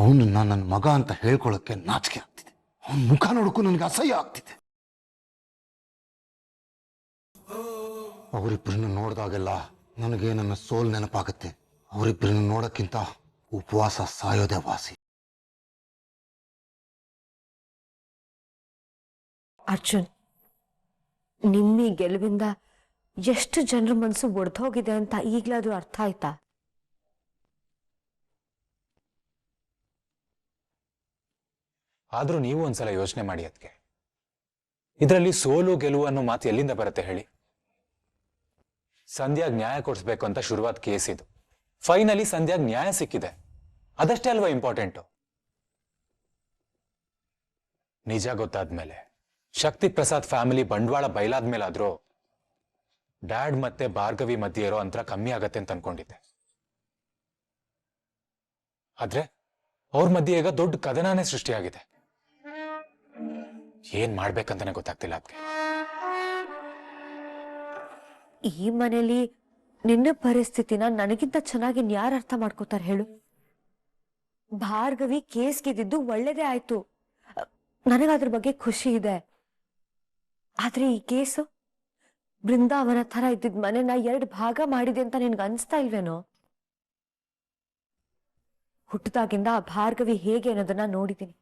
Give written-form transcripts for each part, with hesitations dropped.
ಅವನನ್ನ ನನ್ನ ಮಗ ಅಂತ ಹೇಳ್ಕೊಳ್ಳೋಕ್ಕೆ ನಾಚಿಕೆ ಆಗ್ತಿದೆ. ಅವನ ಮುಖ ನೋಡಕ್ಕೂ ನನಗೆ ಅಸಹ್ಯ ಆಗ್ತಿದೆ. ಅವರಿಬ್ಬರನ್ನ ನೋಡಿದಾಗೆಲ್ಲ ನನಗೆ ನನ್ನ ಸೋಲ್ ನೆನಪಾಗುತ್ತೆ. ಅವರಿಬ್ಬರನ್ನ ನೋಡೋಕ್ಕಿಂತ ಉಪವಾಸ ಸಾಯೋದೇ ವಾಸಿ. ಅರ್ಜುನ್, ನಿಮ್ಮಿ ಗೆಲುವಿಂದ ಎಷ್ಟು ಜನರ ಮನಸ್ಸು ಒಡೆದೋಗಿದೆ ಅಂತ ಈಗ್ಲಾದ್ರೂ ಅರ್ಥ ಆಯ್ತಾ? ಆದ್ರೂ ನೀವು ಒಂದ್ಸಲ ಯೋಚನೆ ಮಾಡಿ. ಅದಕ್ಕೆ ಇದರಲ್ಲಿ ಸೋಲು ಗೆಲುವು ಅನ್ನೋ ಮಾತು ಎಲ್ಲಿಂದ ಬರುತ್ತೆ ಹೇಳಿ? ಸಂಧ್ಯಾಗ್ ನ್ಯಾಯ ಕೊಡಿಸ್ಬೇಕು ಅಂತ ಶುರುವಾದ ಕೇಸ್ ಇದು. ಫೈನಲಿ ಸಂಧ್ಯಾಗ್ ನ್ಯಾಯ ಸಿಕ್ಕಿದೆ. ಅದಷ್ಟೇ ಅಲ್ವಾ ಇಂಪಾರ್ಟೆಂಟು? ನಿಜ ಗೊತ್ತಾದ್ಮೇಲೆ, ಶಕ್ತಿ ಪ್ರಸಾದ್ ಫ್ಯಾಮಿಲಿ ಬಂಡವಾಳ ಬಯಲಾದ್ಮೇಲಾದ್ರೂ ಡ್ಯಾಡ್ ಮತ್ತೆ ಭಾರ್ಗವಿ ಮಧ್ಯೆ ಇರೋ ಅಂತರ ಕಮ್ಮಿ ಆಗತ್ತೆ ಅಂತ ಅನ್ಕೊಂಡಿದ್ದೆ. ಆದ್ರೆ ಅವ್ರ ಮಧ್ಯೆ ಈಗ ದೊಡ್ಡ ಕದನನೇ ಸೃಷ್ಟಿಯಾಗಿದೆ. ಏನ್ ಮಾಡ್ಬೇಕಂತಾನೆ ಗೊತ್ತಾಗ್ತಿಲ್ಲ. ಅದಕ್ಕೆ ಈ ಮನೇಲಿ ನಿನ್ನ ಪರಿಸ್ಥಿತಿನ ನನಗಿಂತ ಚೆನ್ನಾಗಿ ಯಾರು ಅರ್ಥ ಮಾಡ್ಕೋತಾರೆ ಹೇಳು? ಭಾರ್ಗವಿ ಕೇಸ್ ಗೆದ್ದಿದ್ದು ಒಳ್ಳೇದೇ ಆಯ್ತು, ನನಗದ್ರ ಬಗ್ಗೆ ಖುಷಿ ಇದೆ. ಆದ್ರೆ ಈ ಕೇಸು ಬೃಂದಾವನ ತರ ಇದ್ದಿದ್ ಮನೆನ 2 ಭಾಗ ಮಾಡಿದೆ ಅಂತ ನಿನ್ಗೆ ಅನ್ಸ್ತಾ ಇಲ್ವೇನೋ? ಹುಟ್ಟದಾಗಿಂದ ಆ ಭಾರ್ಗವಿ ಹೇಗೆ ಅನ್ನೋದನ್ನ ನೋಡಿದ್ದೀನಿ.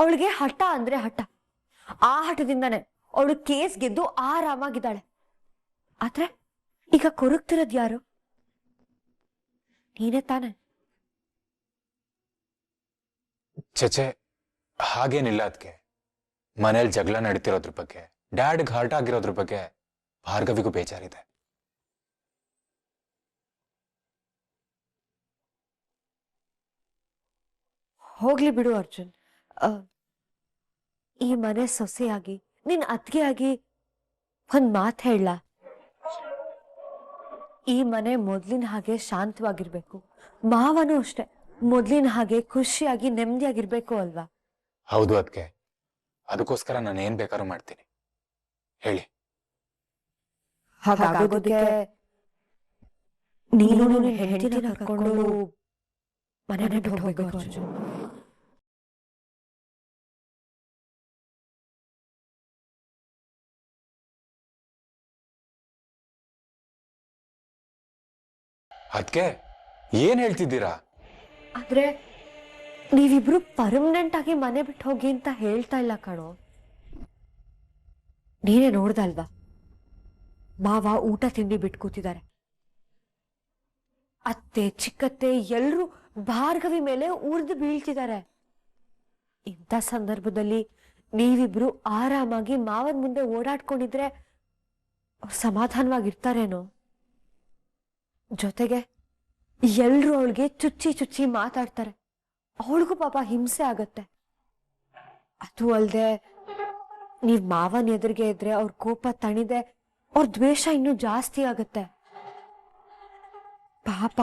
ಅವಳಿಗೆ ಹಠ ಅಂದ್ರೆ ಹಠ. ಆ ಹಠದಿಂದಾನೆ ಅವಳು ಕೇಸ್ ಗೆದ್ದು ಆರಾಮಾಗಿದ್ದಾಳೆ. ಆದ್ರೆ ಈಗ ಕೊರಗ್ತಿರೋದ್ ಯಾರು? ನೀನೇ ತಾನೆ. ಚಚೆ, ಹಾಗೇನಿಲ್ಲ. ಅದಕ್ಕೆ ಮನೇಲಿ ಜಗಳ ನಡೀತಿರೋದ್ರ ಬಗ್ಗೆ, ಡ್ಯಾಡ್ಗೆ ಹರ್ಟ್ ಆಗಿರೋದ್ರ ಬಗ್ಗೆ ಭಾರ್ಗವಿಗೂ ಬೇಜಾರಿದೆ. ಹೋಗ್ಲಿ ಬಿಡು ಅರ್ಜುನ್. ಈ ಮನೆ ಸೊಸೆಯಾಗಿ, ನಿನ್ ಅತ್ತಿಗೆಯಾಗಿ ಒಂದ್ ಮಾತು ಹೇಳ. ಈ ಮನೆ ಮೊದ್ಲಿನ ಹಾಗೆ ಶಾಂತವಾಗಿರ್ಬೇಕು. ಮಾವನೂ ಅಷ್ಟೆ ಮೊದ್ಲಿನ ಹಾಗೆ ಖುಷಿಯಾಗಿ ನೆಮ್ಮದಿಯಾಗಿರ್ಬೇಕು ಅಲ್ವಾ? ಹೌದು. ಅದಕ್ಕೋಸ್ಕರ ನಾನು ಏನ್ ಬೇಕಾದ್ರೂ ಮಾಡ್ತೀನಿ. ಹೇಳಿ. ಹಾಗಾಗೋದಕ್ಕೆ ನೀನು ಹೆಂಡತಿನ ಕರ್ಕೊಂಡು ಮನೆ ಬಿಟ್ಟು ಹೋಗ್ಬೇಕು ಅರ್ಜುನ್. ಅದಕ್ಕೆ ಏನ್ ಹೇಳ್ತಿದ್ದೀರಾ? ಆದ್ರೆ ನೀವಿಬ್ರು ಪರ್ಮನೆಂಟ್ ಆಗಿ ಮನೆ ಬಿಟ್ಟು ಹೋಗಿ ಅಂತ ಹೇಳ್ತಾ ಇಲ್ಲ ಕಣೋ. ನೀನೇ ನೋಡ್ದಲ್ವಾ, ಮಾವ ಊಟ ತಿಂಡಿ ಬಿಟ್ಟು ಕೂತಿದ್ದಾರೆ. ಅತ್ತೆ ಚಿಕ್ಕತ್ತೆ ಎಲ್ರು ಭಾರ್ಗವಿ ಮೇಲೆ ಉರ್ದು ಬೀಳ್ತಿದ್ದಾರೆ. ಇಂಥ ಸಂದರ್ಭದಲ್ಲಿ ನೀವಿಬ್ರು ಆರಾಮಾಗಿ ಮಾವನ್ ಮುಂದೆ ಓಡಾಡ್ಕೊಂಡಿದ್ರೆ ಅವ್ರು ಸಮಾಧಾನವಾಗಿರ್ತಾರೇನೋ? ಜೊತೆಗೆ ಎಲ್ರು ಅವಳಿಗೆ ಚುಚ್ಚಿ ಚುಚ್ಚಿ ಮಾತಾಡ್ತಾರೆ. ಅವಳಿಗೂ ಪಾಪ ಹಿಂಸೆ ಆಗತ್ತೆ. ಅದು ಅಲ್ದೆ ನೀವ್ ಮಾವನ್ ಎದುರಿಗೆ ಇದ್ರೆ ಅವ್ರ ಕೋಪ ತಣಿದೆ ಅವ್ರ ದ್ವೇಷ ಇನ್ನೂ ಜಾಸ್ತಿ ಆಗತ್ತೆ. ಪಾಪ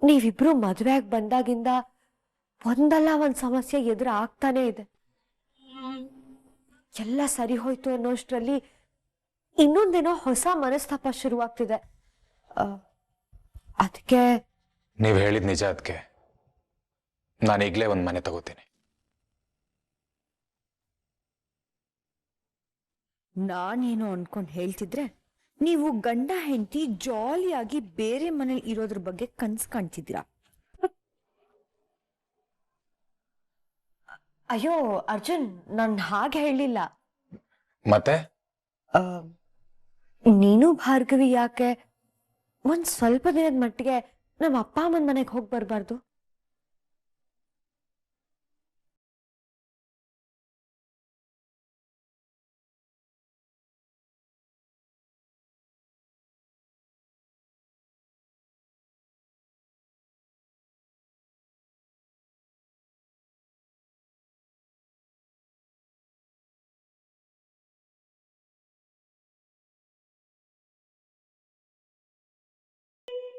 ನೀವಿಬ್ರು ಮದುವೆ ಆಗಿ ಬಂದಾಗಿಂದ ಒಂದಲ್ಲ ಒಂದ್ ಸಮಸ್ಯೆ ಎದುರು ಆಗ್ತಾನೆ ಇದೆ. ಎಲ್ಲ ಸರಿ ಹೋಯ್ತು ಅನ್ನೋಷ್ಟ್ರಲ್ಲಿ ಇನ್ನೊಂದೇನೋ ಹೊಸ ಮನಸ್ತಾಪ ಶುರುವಾಗ್ತಿದೆ. ಅದಕ್ಕೆ ನೀವ್ ಹೇಳಿದ್ ನಿಜ. ಅದಕ್ಕೆ ನಾನು ಈಗ್ಲೇ ಒಂದ್ ಮನೆ ತಗೋತೀನಿ. ನಾನೇನು ಅನ್ಕೊಂಡ್ ಹೇಳ್ತಿದ್ರೆ ನೀವು ಗಂಡ ಹೆಂಡತಿ ಜಾಲಿಯಾಗಿ ಬೇರೆ ಮನೇಲಿ ಇರೋದ್ರ ಬಗ್ಗೆ ಕನ್ಸ್ ಕಾಣ್ತಿದ್ದೀರಾ. ಅಯ್ಯೋ ಅರ್ಜುನ್, ನಾನ್ ಹಾಗೆ ಹೇಳಿಲ್ಲ. ಮತ್ತೆ ನೀನು ಭಾರ್ಗವಿ ಯಾಕೆ ಒಂದ್ ಸ್ವಲ್ಪ ದಿನದ ಮಟ್ಟಿಗೆ ನಮ್ಮ ಅಪ್ಪ ಅಮ್ಮನ ಮನೆಗೆ ಹೋಗಿ ಬರ್ಬಾರ್ದು?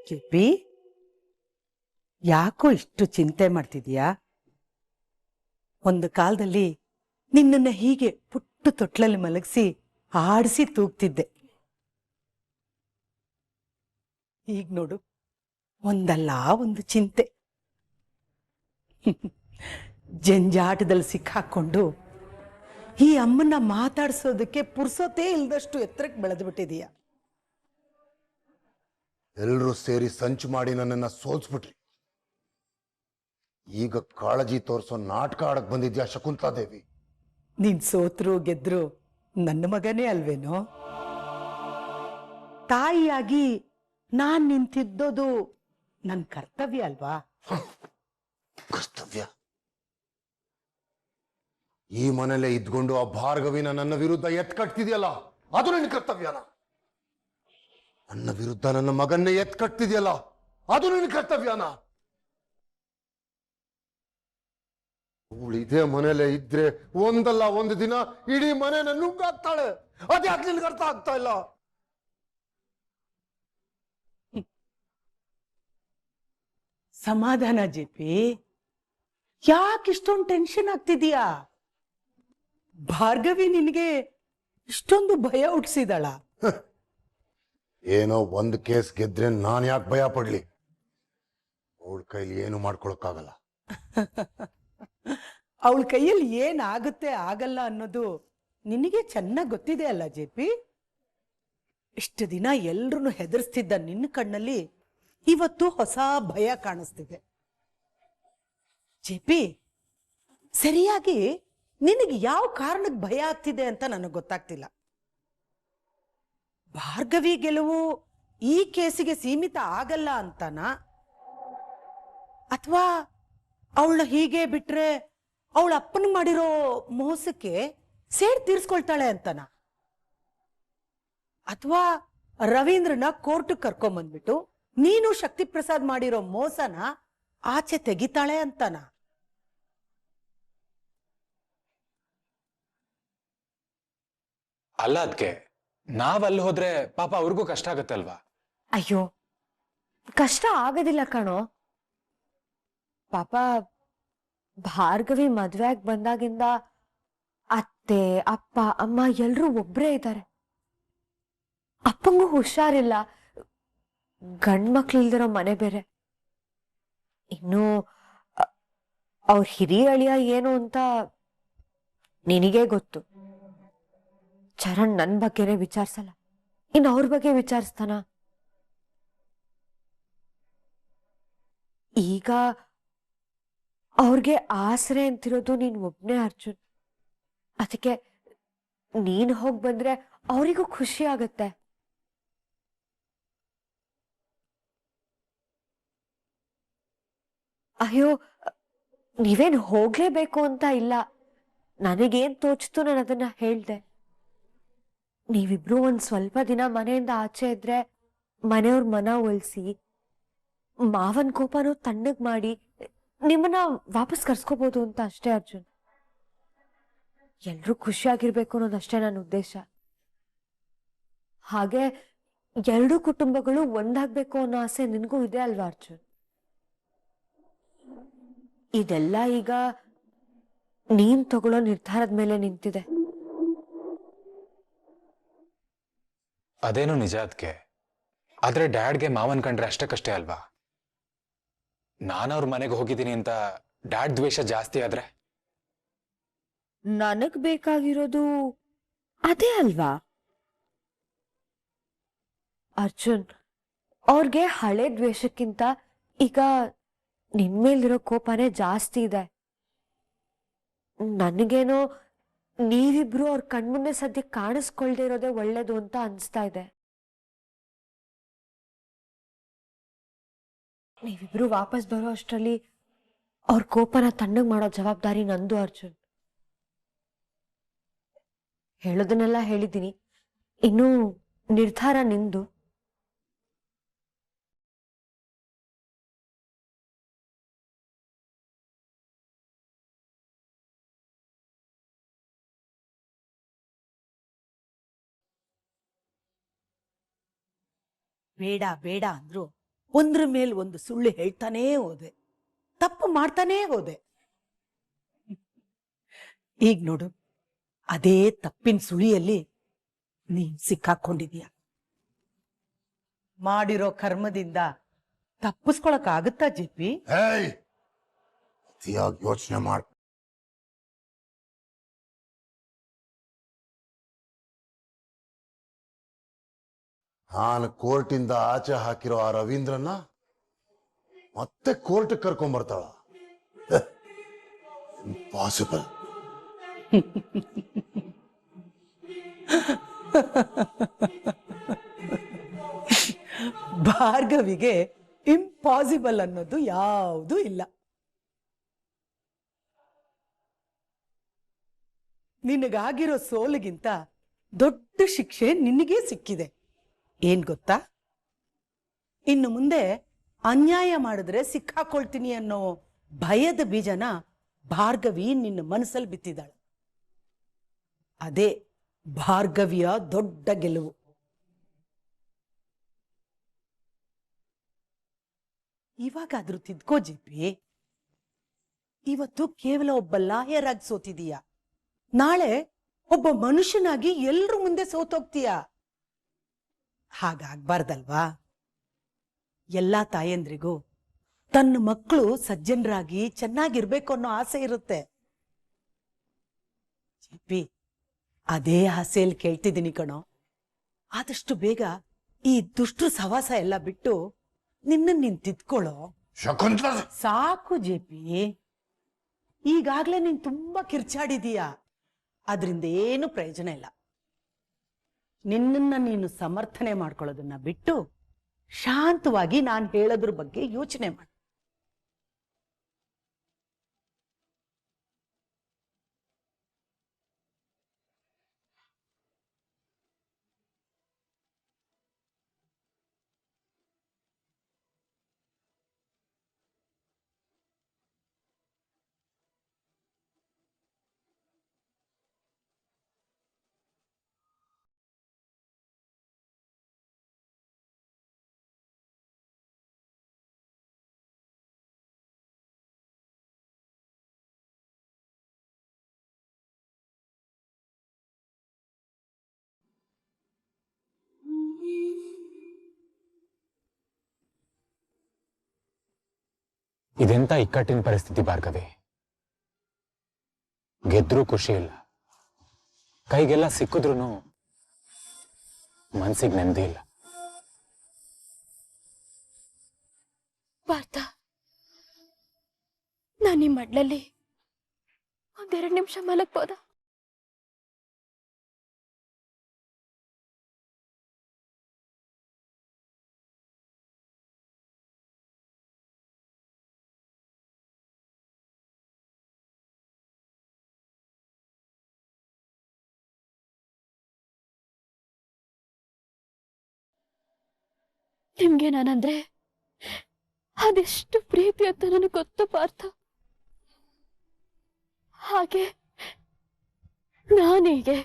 ಚಿಪ್ಪಿ, ಯಾಕೋ ಇಷ್ಟು ಚಿಂತೆ ಮಾಡ್ತಿದೀಯಾ? ಒಂದು ಕಾಲದಲ್ಲಿ ನಿನ್ನನ್ನ ಹೀಗೆ ಪುಟ್ಟ ತೊಟ್ಲಲ್ಲಿ ಮಲಗಿಸಿ ಆಡಿಸಿ ತೂಗ್ತಿದ್ದೆ. ಈಗ ನೋಡು, ಒಂದಲ್ಲ ಒಂದು ಚಿಂತೆ. ಜಂಜಾಟದಲ್ಲಿ ಸಿಕ್ಕಾಕೊಂಡು ಈ ಅಮ್ಮನ್ನ ಮಾತಾಡ್ಸೋದಕ್ಕೆ ಪುರ್ಸೊತ್ತೇ ಇಲ್ದಷ್ಟು ಎತ್ತರಕ್ಕೆ ಬೆಳೆದು ಬಿಟ್ಟಿದೀಯ. ಎಲ್ರೂ ಸೇರಿ ಸಂಚು ಮಾಡಿ ನನ್ನನ್ನ ಸೋಲ್ಸ್ಬಿಟ್ರಿ. ಈಗ ಕಾಳಜಿ ತೋರಿಸೋ ನಾಟಕ ಆಡಕ್ ಬಂದಿದ್ಯಾ ಶಕುಂತಲಾದೇವಿ? ನೀನ್ ಸೋತ್ರು ಗೆದ್ರು ನನ್ನ ಮಗನೇ ಅಲ್ವೇನೋ? ತಾಯಿಯಾಗಿ ನಾನ್ ನಿಂತಿದ್ದೋದು ನನ್ ಕರ್ತವ್ಯ ಅಲ್ವಾ? ಕರ್ತವ್ಯ? ಈ ಮನೇಲೆ ಇದ್ಕೊಂಡು ಆ ಭಾರ್ಗವಿನ ನನ್ನ ವಿರುದ್ಧ ಎತ್ಕಟ್ತಿದ್ಯಲ್ಲ, ಅದು ನನ್ನ ಕರ್ತವ್ಯನ? ನನ್ನ ವಿರುದ್ಧ ನನ್ನ ಮಗನ್ನೇ ಎತ್ಕಟ್ತಿದ್ಯಲ್ಲ, ಅದು ನನ್ನ ಕರ್ತವ್ಯನ? ಅವಳು ಇದೇ ಮನೇಲೆ ಇದ್ರೆ ಒಂದಲ್ಲ ಒಂದು ದಿನ ಇಡೀ ಮನೆನ ನುಗ್ಗಾಕ್ತಾಳೆ. ಅದ್ಯಾಕೆ ನಿನ್ಗೆ ಅರ್ಥ ಆಗ್ತಾ ಇಲ್ಲ? ಸಮಾಧಾನ ಜೆಪಿ, ಯಾಕೆ ಇಷ್ಟೊಂದು ಟೆನ್ಷನ್ ಆಗ್ತಿದೀಯಾ? ಭಾರ್ಗವಿ ನಿನಗೆ ಇಷ್ಟೊಂದು ಭಯ ಹುಟ್ಟಿಸಿದಳ? ಏನೋ ಒಂದು ಕೇಸ್ ಗೆದ್ರೆ ನಾನು ಯಾಕೆ ಭಯ ಪಡ್ಲಿ? ಅವಳ ಕೈಲಿ ಏನು ಮಾಡ್ಕೊಳಕ್ಕಾಗಲ್ಲ. ಅವಳ ಕೈಯಲ್ಲಿ ಏನಾಗುತ್ತೆ ಆಗಲ್ಲ ಅನ್ನೋದು ನಿನಗೆ ಚೆನ್ನಾಗಿ ಗೊತ್ತಿದೆ ಅಲ್ಲ ಜೆಪಿ? ಇಷ್ಟು ದಿನ ಎಲ್ರೂ ಹೆದರ್ಸ್ತಿದ್ದ ನಿನ್ನ ಕಣ್ಣಲ್ಲಿ ಇವತ್ತು ಹೊಸ ಭಯ ಕಾಣಿಸ್ತಿದೆ. ಜೆಪಿ, ಸರಿಯಾಗಿ ನಿನಗೆ ಯಾವ ಕಾರಣಕ್ಕೆ ಭಯ ಆಗ್ತಿದೆ ಅಂತ ನನಗೆ ಗೊತ್ತಾಗ್ತಿಲ್ಲ. ಭಾರ್ಗವಿ ಗೆಲುವು ಈ ಕೇಸಿಗೆ ಸೀಮಿತ ಆಗಲ್ಲ ಅಂತನಾ, ಅಥವಾ ಅವಳನ್ನ ಹೀಗೆ ಬಿಟ್ರೆ ಅವಳ ಅಪ್ಪನ ಮಾಡಿರೋ ಮೋಸಕ್ಕೆ ಸೇಡ್ ತೀರ್ಸ್ಕೊಳ್ತಾಳೆ ಅಂತನಾ, ಅಥವಾ ರವೀಂದ್ರನ ಕೋರ್ಟ್ ಕರ್ಕೊಂಬಂದ್ಬಿಟ್ಟು ನೀನು ಶಕ್ತಿ ಪ್ರಸಾದ್ ಮಾಡಿರೋ ಮೋಸನ ಆಚೆ ತೆಗಿತಾಳೆ ಅಂತನಾ? ಅಲ್ಲ ಅದಕ್ಕೆ ನಾವಲ್ಲಿ ಹೋದ್ರೆ ಪಾಪ ಅವ್ರಿಗೂ ಕಷ್ಟ ಆಗತ್ತಲ್ವಾ? ಅಯ್ಯೋ, ಕಷ್ಟ ಆಗೋದಿಲ್ಲ ಕಣೋ. ಪಾಪ ಭಾರ್ಗವಿ ಮದ್ವೆ ಆಗಿ ಬಂದಾಗಿಂದ ಅತ್ತೆ ಅಪ್ಪ ಅಮ್ಮ ಎಲ್ರೂ ಒಬ್ರೇ ಇದ್ದಾರೆ. ಅಪ್ಪಂಗೂ ಹುಷಾರಿಲ್ಲ, ಗಂಡ್ಮಕ್ಳು ಇಲ್ದಿರೋ ಮನೆ ಬೇರೆ. ಇನ್ನು ಅವ್ರ ಹಿರಿಯ ಅಳಿಯ ಏನು ಅಂತ ನಿನಗೇ ಗೊತ್ತು. ಚರಣ್ ನನ್ ಬಗ್ಗೆನೇ ವಿಚಾರಿಸಲ್ಲ, ಇನ್ನು ಅವ್ರ ಬಗ್ಗೆ ವಿಚಾರಿಸ್ತಾನ? ಈಗ ಅವ್ರಿಗೆ ಆಸರೆ ಅಂತಿರೋದು ನೀನ್ ಒಬ್ನೇ ಅರ್ಜುನ್. ಅದಕ್ಕೆ ನೀನ್ ಹೋಗ್ ಬಂದ್ರೆ ಅವರಿಗೂ ಖುಷಿ ಆಗತ್ತೆ. ಅಯ್ಯೋ, ನೀವೇನ್ ಹೋಗ್ಲೇಬೇಕು ಅಂತ ಇಲ್ಲ. ನನಗೇನ್ ತೋಚ್ತು ನಾನು ಅದನ್ನ ಹೇಳ್ದೆ. ನೀವಿಬ್ರು ಒಂದ್ ಸ್ವಲ್ಪ ದಿನ ಮನೆಯಿಂದ ಆಚೆ ಇದ್ರೆ ಮನೆಯವ್ರ ಮನ ಒಲ್ಸಿ ಮಾವನ್ ಕೋಪನೂ ತಣ್ಣಗ್ ಮಾಡಿ ನಿಮ್ಮನ್ನ ವಾಪಸ್ ಕರ್ಸ್ಕೋಬಹುದು ಅಂತ ಅಷ್ಟೇ ಅರ್ಜುನ್. ಎಲ್ರೂ ಖುಷಿಯಾಗಿರ್ಬೇಕು ಅನ್ನೋದಷ್ಟೇ ನನ್ನ ಉದ್ದೇಶ. ಹಾಗೆ ಎರಡೂ ಕುಟುಂಬಗಳು ಒಂದಾಗ್ಬೇಕು ಅನ್ನೋ ಆಸೆ ನಿನ್ಗೂ ಇದೆ ಅಲ್ವಾ ಅರ್ಜುನ್? ಇದೆಲ್ಲ ಈಗ ನೀನ್ ತಗೊಳ್ಳೋ ನಿರ್ಧಾರದ ಮೇಲೆ ನಿಂತಿದೆ. ಅದೇನು ನಿಜ ಅದಕ್ಕೆ. ಆದ್ರೆ ಡ್ಯಾಡ್ಗೆ ಮಾವನ್ ಕಂಡ್ರೆ ಅಷ್ಟಕ್ಕಷ್ಟೇ ಅಲ್ವಾ? ನಾನವ್ರ ಮನೆಗೆ ಹೋಗಿದ್ದೀನಿ ಅಂತ ಡ್ಯಾಡ್ ದ್ವೇಷ ಜಾಸ್ತಿ ಆದ್ರೆ? ನನಗ್ ಬೇಕಾಗಿರೋದು ಅದೇ ಅಲ್ವಾ ಅರ್ಜುನ್? ಅವ್ರಿಗೆ ಹಳೆ ದ್ವೇಷಕ್ಕಿಂತ ಈಗ ನಿನ್ಮೇಲಿರೋ ಕೋಪನೇ ಜಾಸ್ತಿ ಇದೆ. ನನಗೇನೋ ನೀವಿಬ್ರು ಅವ್ರ ಕಣ್ಮುಂದೆ ಸದ್ಯ ಕಾಣಿಸ್ಕೊಳ್ದೇ ಇರೋದೇ ಒಳ್ಳೇದು ಅಂತ ಅನ್ಸ್ತಾ ಇದೆ. ನೀವಿಬ್ರು ವಾಪಸ್ ಬರೋ ಅಷ್ಟರಲ್ಲಿ ಅವ್ರ ಕೋಪನ ತಣ್ಣಗ್ ಮಾಡೋ ಜವಾಬ್ದಾರಿ ನಂದು ಅರ್ಜುನ್. ಹೇಳೋದನ್ನೆಲ್ಲ ಹೇಳಿದ್ದೀನಿ, ಇನ್ನು ನಿರ್ಧಾರ ನಿಂದು. ಬೇಡ ಬೇಡ ಅಂದ್ರು ಒಂದ್ರ ಮೇಲ್ ಒಂದು ಸುಳ್ಳು ಹೇಳ್ತಾನೇ ಹೋದೆ, ತಪ್ಪು ಮಾಡ್ತಾನೇ ಹೋದೆ. ಈಗ ನೋಡು, ಅದೇ ತಪ್ಪಿನ ಸುಳಿಯಲ್ಲಿ ನೀನ್ ಸಿಕ್ಕಾಕೊಂಡಿದೀಯ. ಮಾಡಿರೋ ಕರ್ಮದಿಂದ ತಪ್ಪಿಸ್ಕೊಳಕ್ ಆಗುತ್ತಾ ಜೆಪಿ? ಹೇಯ್, ಅತಿಯಾಗಿ ಯೋಚನೆ ಮಾಡ. ನಾನು ಕೋರ್ಟಿಂದ ಆಚೆ ಹಾಕಿರೋ ಆ ರವೀಂದ್ರನ್ನ ಮತ್ತೆ ಕೋರ್ಟ್ ಕರ್ಕೊಂಡ್ಬರ್ತಾಳ? ಇಂಪಾಸಿಬಲ್. ಭಾರ್ಗವಿಗೆ ಇಂಪಾಸಿಬಲ್ ಅನ್ನೋದು ಯಾವುದೂ ಇಲ್ಲ. ನಿನಗಾಗಿರೋ ಸೋಲಿಗಿಂತ ದೊಡ್ಡ ಶಿಕ್ಷೆ ನಿನಗೇ ಸಿಕ್ಕಿದೆ. ಏನ್ ಗೊತ್ತಾ? ಇನ್ನು ಮುಂದೆ ಅನ್ಯಾಯ ಮಾಡಿದ್ರೆ ಸಿಕ್ಕಾಕೊಳ್ತೀನಿ ಅನ್ನೋ ಭಯದ ಬೀಜನ ಭಾರ್ಗವಿ ನಿನ್ನ ಮನಸ್ಸಲ್ಲಿ ಬಿತ್ತಿದ್ದಾಳೆ. ಅದೇ ಭಾರ್ಗವಿಯ ದೊಡ್ಡ ಗೆಲುವು. ಇವಾಗಾದ್ರೂ ತಿದ್ಕೋ ಜಿಪಿ. ಇವತ್ತು ಕೇವಲ ಒಬ್ಬ ಲಾಯರ್ ಆಗಿ ಸೋತಿದೀಯ, ನಾಳೆ ಒಬ್ಬ ಮನುಷ್ಯನಾಗಿ ಎಲ್ರ ಮುಂದೆ ಸೋತೋಗ್ತೀಯ. ಹಾಗಾಗ್ಬಾರ್ದಲ್ವಾ? ಎಲ್ಲಾ ತಾಯಂದ್ರಿಗೂ ತನ್ನ ಮಕ್ಕಳು ಸಜ್ಜನರಾಗಿ ಚೆನ್ನಾಗಿರ್ಬೇಕು ಅನ್ನೋ ಆಸೆ ಇರುತ್ತೆ. ಜಿಪಿ, ಅದೇ ಆಸೆಯಲ್ಲಿ ಕೇಳ್ತಿದ್ದೀನಿ ಕಣೋ. ಆದಷ್ಟು ಬೇಗ ಈ ದುಷ್ಟ್ರ ಸವಾಸ ಎಲ್ಲ ಬಿಟ್ಟು ನೀನ್ ತಿದ್ಕೊಳ್ಳೋ. ಸಾಕು ಜೆಪಿ, ಈಗಾಗ್ಲೇ ನೀನ್ ತುಂಬಾ ಕಿರ್ಚಾಡಿದೀಯ. ಅದರಿಂದ ಏನು ಪ್ರಯೋಜನ ಇಲ್ಲ. ನಿನ್ನನ್ನ ನೀನು ಸಮರ್ಥನೆ ಮಾಡ್ಕೊಳ್ಳೋದನ್ನ ಬಿಟ್ಟು ಶಾಂತವಾಗಿ ನಾನು ಹೇಳೋದ್ರ ಬಗ್ಗೆ ಯೋಚನೆ ಮಾಡು. ಇದೆಂತ ಇಕ್ಕಟ್ಟಿನ ಪರಿಸ್ಥಿತಿ ಭಾರ್ಗವಿ. ಗೆದ್ರೂ ಖುಷಿ ಇಲ್ಲ, ಕೈಗೆಲ್ಲ ಸಿಕ್ಕಿದ್ರು ಮನ್ಸಿಗೆ ನೆಮ್ಮದಿ ಇಲ್ಲ. ಪಾರ್ಥ, ನಾನು ಈ ಮಡ್ಲಲ್ಲಿ ಒಂದೆರಡು ನಿಮಿಷ ಮಲಗ್ಬೋದಾ? ನಿಮ್ಗೆ ನಾನಂದ್ರೆ ಅದೆಷ್ಟು ಪ್ರೀತಿ ಅಂತ ನನಗೆ ಗೊತ್ತು ಪಾರ್ಥ. ಹಾಗೆ ನಾನೀಗೆ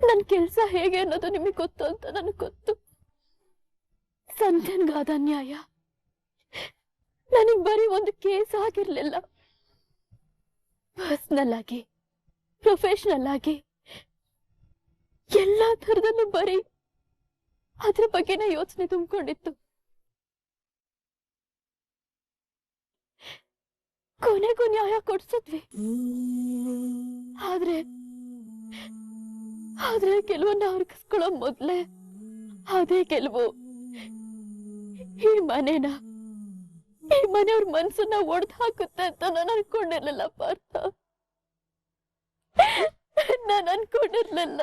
ನನ್ನ ಕೆಲಸ ಹೇಗೆ ಅನ್ನೋದು ನಿಮಗೆ ಗೊತ್ತು ಅಂತ ನನಗೆ ಗೊತ್ತು. ಸಂಧ್ಯನ್ಗಾದ ಅನ್ಯಾಯ ನನಗೆ ಬರೀ ಒಂದು ಕೇಸ್ ಆಗಿರ್ಲಿಲ್ಲ, ಪರ್ಸನಲ್ ಆಗಿ ಪ್ರೊಫೆಷನಲ್ ಆಗಿ ಎಲ್ಲಾ ಥರದಲ್ಲೂ ಬರೀ ಅದ್ರ ಬಗ್ಗೆನೇ ಯೋಚನೆ ತುಂಬಿಕೊಂಡಿತ್ತು. ಕೊನೆಗೂ ನ್ಯಾಯ ಕೊಡ್ಸಿದ್ವಿ. ಆದ್ರೆ ಕೆಲವನ್ನ ಅರ್ಗಿಸ್ಕೊಳ್ಳೋ ಮೊದ್ಲೇ ಅದೇ ಗೆಲುವು ಈ ಮನೆಯವ್ರ ಮನ್ಸನ್ನ ಒಡೆದು ಹಾಕುತ್ತೆ ಅಂತ ನಾನು ಅನ್ಕೊಂಡಿರ್ಲಿಲ್ಲ ಪಾರ್ಥ. ನಾನು ಅನ್ಕೊಂಡಿರ್ಲಿಲ್ಲ.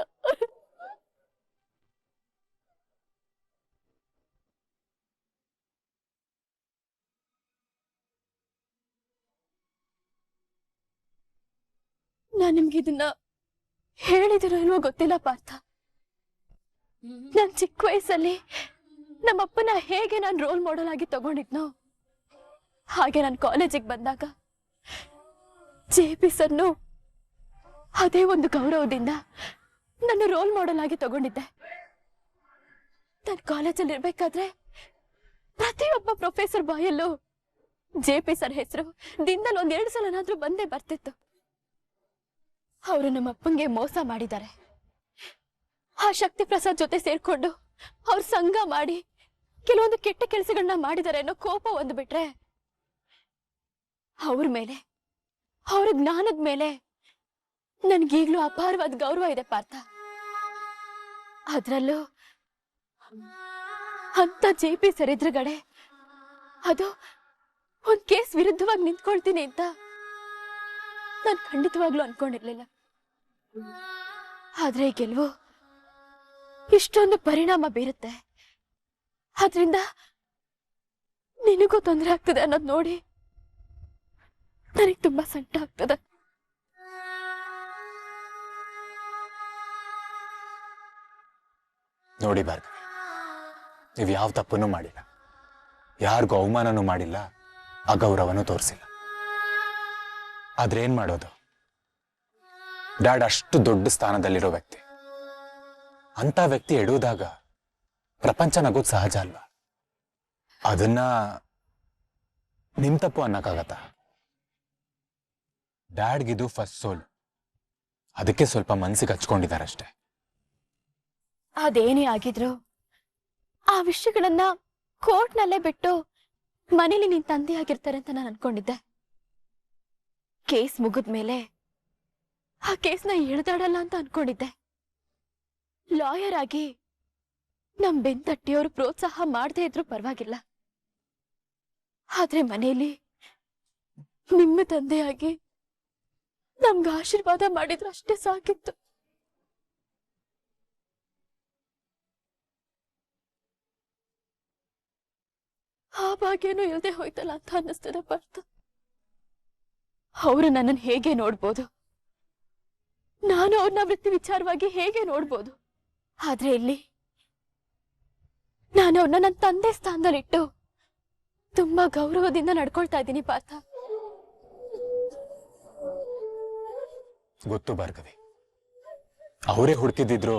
ನಾನ್ ನಿಮ್ಗೆ ಇದನ್ನ ಹೇಳಿದಿರೋ ಇಲ್ವೋ ಗೊತ್ತಿಲ್ಲ ಪಾರ್ಥ. ನನ್ ಚಿಕ್ಕ ವಯಸ್ಸಲ್ಲಿ ನಮ್ಮಪ್ಪನ ಹೇಗೆ ನಾನು ರೋಲ್ ಮಾಡೆಲ್ ಆಗಿ ತಗೊಂಡಿದ್ನೋ ಹಾಗೆ ನಾನು ಕಾಲೇಜಿಗೆ ಬಂದಾಗ JP ಸರ್ನು ಅದೇ ಒಂದು ಗೌರವದಿಂದ ನನ್ನ ರೋಲ್ ಮಾಡೆಲ್ ಆಗಿ ತಗೊಂಡಿದ್ದೆ. ನಾನು ಕಾಲೇಜಲ್ಲಿ ಇರ್ಬೇಕಾದ್ರೆ ಪ್ರತಿಯೊಬ್ಬ ಪ್ರೊಫೆಸರ್ ಬಾಯಲ್ಲೂ JP ಸರ್ ಹೆಸರು ದಿನದಲ್ಲಿ 1-2 ಸಲನಾದ್ರೂ ಬಂದೇ ಬರ್ತಿತ್ತು. ಅವರು ನಮ್ಮ ಅಪ್ಪಂಗೆ ಮೋಸ ಮಾಡಿದ್ದಾರೆ. ಆ ಶಕ್ತಿ ಪ್ರಸಾದ್ ಜೊತೆ ಸೇರ್ಕೊಂಡು ಅವ್ರ ಸಂಘ ಮಾಡಿ ಕೆಲವೊಂದು ಕೆಟ್ಟ ಕೆಲಸಗಳನ್ನ ಮಾಡಿದ್ದಾರೆ ಅನ್ನೋ ಕೋಪ ಒಂದು ಬಿಟ್ರೆ ಅವ್ರ ಮೇಲೆ ಅವರ ಜ್ಞಾನದ ಮೇಲೆ ನನ್ಗೀಗ್ಲೂ ಅಪಾರವಾದ ಗೌರವ ಇದೆ ಪಾರ್ಥ. ಅದ್ರಲ್ಲೂ ಅಂತ JP ಸರ್ ಎದುರುಗಡೆ ಅದು ಒಂದ್ ಕೇಸ್ ವಿರುದ್ಧವಾಗಿ ನಿಂತ್ಕೊಳ್ತೀನಿ ಅಂತ ನಾನು ಖಂಡಿತವಾಗ್ಲೂ ಅನ್ಕೊಂಡಿರ್ಲಿಲ್ಲ. ಆದ್ರೆ ಈ ಗೆಲುವು ಇಷ್ಟೊಂದು ಪರಿಣಾಮ ಬೀರುತ್ತೆ, ಆದ್ರಿಂದ ನಿನಗೂ ತೊಂದರೆ ಆಗ್ತದೆ ಅನ್ನೋದು ನೋಡಿ ನನಗೆ ತುಂಬಾ ಸಂಕಟ ಆಗ್ತದೆ. ನೋಡಿ ಭಾರ್ಗವಿ, ನೀವು ಯಾವ ತಪ್ಪನ್ನು ಮಾಡಿಲ್ಲ, ಯಾರಿಗೂ ಅವಮಾನನೂ ಮಾಡಿಲ್ಲ, ಅಗೌರವನೂ ತೋರಿಸಿಲ್ಲ. ಆದ್ರೆ ಏನ್ ಮಾಡೋದು, ಡ್ಯಾಡ್ ಅಷ್ಟು ದೊಡ್ಡ ಸ್ಥಾನದಲ್ಲಿರೋ ವ್ಯಕ್ತಿ, ಅಂತ ವ್ಯಕ್ತಿ ಎಡುವುದಾಗ ಪ್ರಪಂಚ ನಗೋದು ಸಹಜ ಅಲ್ವಾ? ಅದನ್ನ ನಿಮ್ ತಪ್ಪು ಅನ್ನಕ್ಕಾಗತ್ತ? ಡ್ಯಾಡ್ಗಿದು ಫಸ್ಟ್ ಸೋಲ್, ಅದಕ್ಕೆ ಸ್ವಲ್ಪ ಮನ್ಸಿಗೆ ಹಚ್ಕೊಂಡಿದಾರಷ್ಟೇ. ಅದೇನೇ ಆಗಿದ್ರು ಆ ವಿಷಯಗಳನ್ನ ಕೋರ್ಟ್ನಲ್ಲೇ ಬಿಟ್ಟು ಮನೇಲಿ ನಿನ್ ತಂದೆ ಆಗಿರ್ತಾರೆ ಅಂತ ನಾನು ಅನ್ಕೊಂಡಿದ್ದೆ. ಕೇಸ್ ಮುಗಿದ್ಮೇಲೆ ಆ ಕೇಸ್ನ ಎಳ್ದಾಡಲ್ಲ ಅಂತ ಅನ್ಕೊಂಡಿದ್ದೆ. ಲಾಯರ್ ಆಗಿ ನಮ್ ಬೆಂತಟ್ಟಿಯವರು ಪ್ರೋತ್ಸಾಹ ಮಾಡದೇ ಇದ್ರು ಪರವಾಗಿಲ್ಲ, ಆದ್ರೆ ಮನೇಲಿ ನಿಮ್ಮ ತಂದೆಯಾಗಿ ನಮ್ಗೆ ಆಶೀರ್ವಾದ ಮಾಡಿದ್ರು ಅಷ್ಟೇ ಸಾಕಿತ್ತು. ಆ ಭಾಗ್ಯನೂ ಇಲ್ಲದೆ ಹೋಯ್ತಲ್ಲ ಅಂತ ಅನ್ನಿಸ್ತದೆ ಪಾರ್ಥ. ಅವರು ನನ್ನನ್ನು ಹೇಗೆ ನೋಡ್ಬೋದು, ನಾನು ಅವ್ರನ್ನ ವೃತ್ತಿ ವಿಚಾರವಾಗಿ ಹೇಗೆ ನೋಡ್ಬೋದು, ಆದ್ರೆ ಇಲ್ಲಿ ನಾನು ಅವ್ರನ್ನ ನನ್ನ ತಂದೆ ಸ್ಥಾನದಲ್ಲಿಟ್ಟು ತುಂಬಾ ಗೌರವದಿಂದ ನಡ್ಕೊಳ್ತಾ ಇದ್ದೀನಿ ಪಾರ್ಥ. ಗೊತ್ತು ಭಾರ್ಗವಿ, ಅವರೇ ಹುಡುಕಿದ್ರು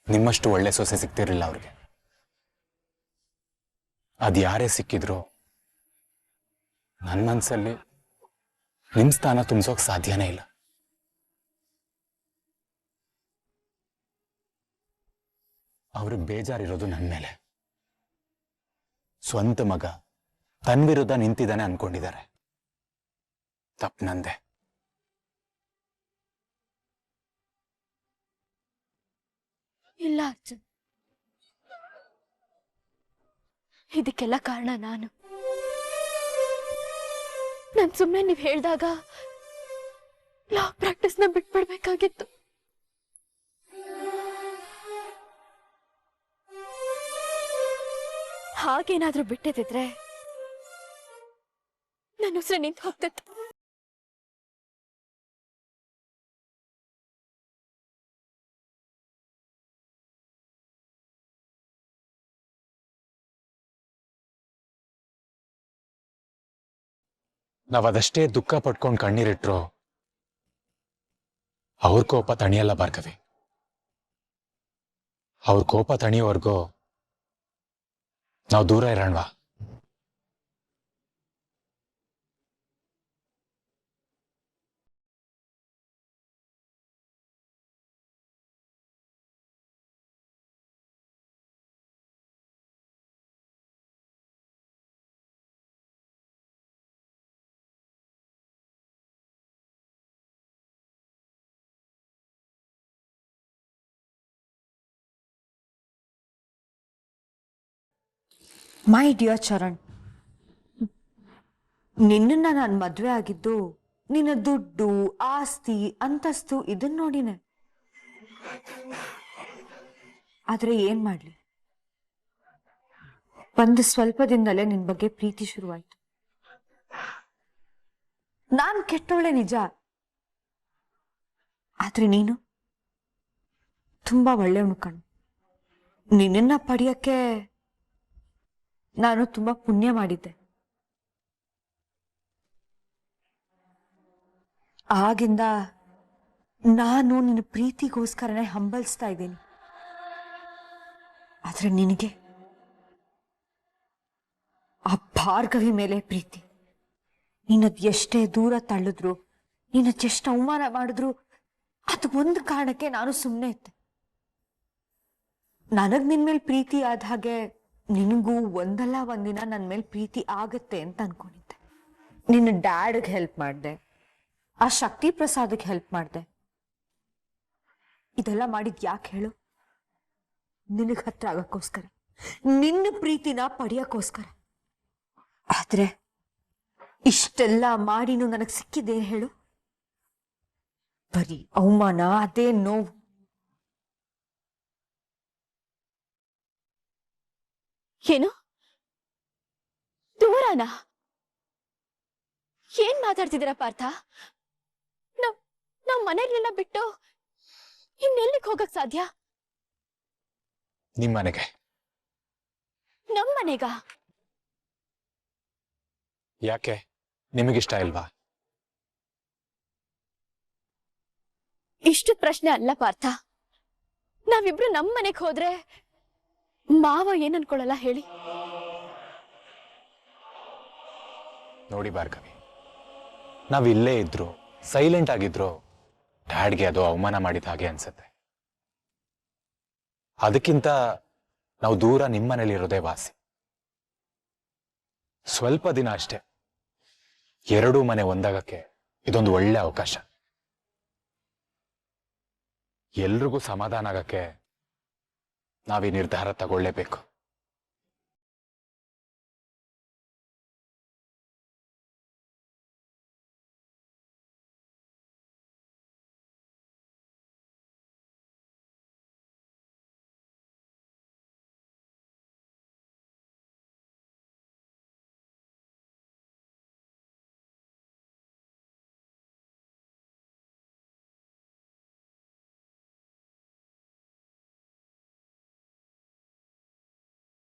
ನಿಮ್ಮಷ್ಟು ಒಳ್ಳೆ ಸೊಸೆ ಸಿಗ್ತಿರ್ಲಿಲ್ಲ ಅವ್ರಿಗೆ. ಅದ್ಯಾರೇ ಸಿಕ್ಕಿದ್ರು ನನ್ನ ಮನ್ಸಲ್ಲಿ ನಿಮ್ ಸ್ಥಾನ ತುಂಬಿಸೋಕ್ ಸಾಧ್ಯನೇ ಇಲ್ಲ. ಅವ್ರಿಗೆ ಬೇಜಾರಿರೋದು ನನ್ನ ಮೇಲೆ. ಸ್ವಂತ ಮಗ ತನ್ನ ವಿರುದ್ಧ ನಿಂತಿದ್ದಾನೆ ಅನ್ಕೊಂಡಿದ್ದಾರೆ. ತಪ್ಪು ನಂದೆ. ಇಲ್ಲ ಅರ್ಜುನ್, ಇದಕ್ಕೆಲ್ಲ ಕಾರಣ ನಾನು ಸುಮ್ಮನೆ ನೀವ್ ಹೇಳ್ದಾಗ ಲಾ ಪ್ರಾಕ್ಟೀಸ್ನ ಬಿಟ್ಬಿಡ್ಬೇಕಾಗಿತ್ತು. ಹಾಗೇನಾದ್ರೂ ಬಿಟ್ಟಿದ್ರೆ ನನ್ನ ಉಸಿರು ನಿಂತು ಹೋಗ್ತಿತ್ತು. ನಾವದಷ್ಟೇ ದುಃಖ ಪಟ್ಕೊಂಡು ಕಣ್ಣೀರಿಟ್ರು ಅವ್ರ ಕೋಪ ತಣಿಯಲ್ಲ ಭಾರ್ಗವಿ. ಅವ್ರ ಕೋಪ ತಣಿಯೋವರೆಗೂ ನಾವು ದೂರ ಇರೋಣವಾ? ಮೈ ಡಿಯರ್ ಚರಣ್, ನಿನ್ನನ್ನ ನಾನು ಮದ್ವೆ ಆಗಿದ್ದು ನಿನ್ನ ದುಡ್ಡು, ಆಸ್ತಿ, ಅಂತಸ್ತು ಇದನ್ನ ನೋಡಿನೆ. ಆದ್ರೆ ಏನ್ ಮಾಡ್ಲಿ, ಒಂದು ಸ್ವಲ್ಪ ದಿನದಲ್ಲೇ ನಿನ್ ಬಗ್ಗೆ ಪ್ರೀತಿ ಶುರುವಾಯ್ತು. ನಾನ್ ಕೆಟ್ಟವಳೆ ನಿಜ, ಆದ್ರೆ ನೀನು ತುಂಬಾ ಒಳ್ಳೆಯವನು ಕಣ್. ನಿನ್ನ ಪಡೆಯಕ್ಕೆ ನಾನು ತುಂಬಾ ಪುಣ್ಯ ಮಾಡಿದ್ದೆ. ಆಗಿಂದ ನಾನು ನಿನ್ನ ಪ್ರೀತಿಗೋಸ್ಕರನೇ ಹಂಬಲಿಸ್ತಾ ಇದ್ದೀನಿ. ಆದ್ರೆ ನಿನಗೆ ಆ ಭಾರ್ಗವಿ ಮೇಲೆ ಪ್ರೀತಿ. ನಿನ್ನದ್ ಎಷ್ಟೇ ದೂರ ತಳ್ಳಿದ್ರು, ನಿನ್ನದೆಷ್ಟು ಅವಮಾನ ಮಾಡಿದ್ರು, ಅದು ಒಂದು ಕಾರಣಕ್ಕೆ ನಾನು ಸುಮ್ಮನೆ ಇದ್ದೆ. ನನಗ್ ನಿನ್ ಮೇಲೆ ಪ್ರೀತಿ ಆದ ಹಾಗೆ ನಿನಗೂ ಒಂದಲ್ಲ ಒಂದಿನ ನನ್ನ ಮೇಲೆ ಪ್ರೀತಿ ಆಗತ್ತೆ ಅಂತ ಅನ್ಕೊಂಡಿದ್ದೆ. ನಿನ್ನ ಡ್ಯಾಡ್ಗೆ ಹೆಲ್ಪ್ ಮಾಡಿದೆ, ಆ ಶಕ್ತಿ ಪ್ರಸಾದಕ್ಕೆ ಹೆಲ್ಪ್ ಮಾಡ್ದೆ. ಇದೆಲ್ಲ ಮಾಡಿದ್ ಯಾಕೆ ಹೇಳು? ನಿನಗ್ ಹತ್ರ ಆಗಕ್ಕೋಸ್ಕರ, ನಿನ್ನ ಪ್ರೀತಿನ ಪಡೆಯಕ್ಕೋಸ್ಕರ. ಆದ್ರೆ ಇಷ್ಟೆಲ್ಲ ಮಾಡಿನೂ ನನಗ್ ಸಿಕ್ಕಿದೆ ಹೇಳು? ಬರೀ ಅವಮಾನ, ಅದೇ ನೋವು. ಏನು ದೂರನಾ? ಏನ್ ಮಾತಾಡ್ತಿದ್ದೀರಾ ಪಾರ್ಥ? ನಾವ್ ಮನೆಯಲ್ಲೆಲ್ಲ ಬಿಟ್ಟು ಇನ್ನೆಲ್ಲಿಗೆ ಹೋಗಕ್ ಸಾಧ್ಯ? ನಿಮ್ಮನೆಗೆ. ನಮ್ಮನೆಗ? ಯಾಕೆ, ನಿಮಗಿಷ್ಟ ಇಲ್ವಾ? ಇಷ್ಟು ಪ್ರಶ್ನೆ ಅಲ್ಲ ಪಾರ್ಥ. ನಾವಿಬ್ರು ನಮ್ಮನೆಗ್ ಹೋದ್ರೆ ಮಾವ ಏನ್ ಅನ್ಕೊಳ್ಳಲ್ಲ ಹೇಳಿ? ನೋಡಿ ಭಾರ್ಗವಿ, ನಾವ್ ಇಲ್ಲೇ ಇದ್ರು, ಸೈಲೆಂಟ್ ಆಗಿದ್ರು, ಡ್ಯಾಡ್ಗೆ ಅದು ಅವಮಾನ ಮಾಡಿದ ಹಾಗೆ ಅನ್ಸುತ್ತೆ. ಅದಕ್ಕಿಂತ ನಾವು ದೂರ ನಿಮ್ಮನೇಲಿರೋದೇ ವಾಸಿ. ಸ್ವಲ್ಪ ದಿನ ಅಷ್ಟೇ. ಎರಡೂ ಮನೆ ಒಂದಾಗಕ್ಕೆ ಇದೊಂದು ಒಳ್ಳೆ ಅವಕಾಶ. ಎಲ್ರಿಗೂ ಸಮಾಧಾನ ಆಗಕ್ಕೆ ನಾವೀ ನಿರ್ಧಾರ ತಗೊಳ್ಳೇಬೇಕು.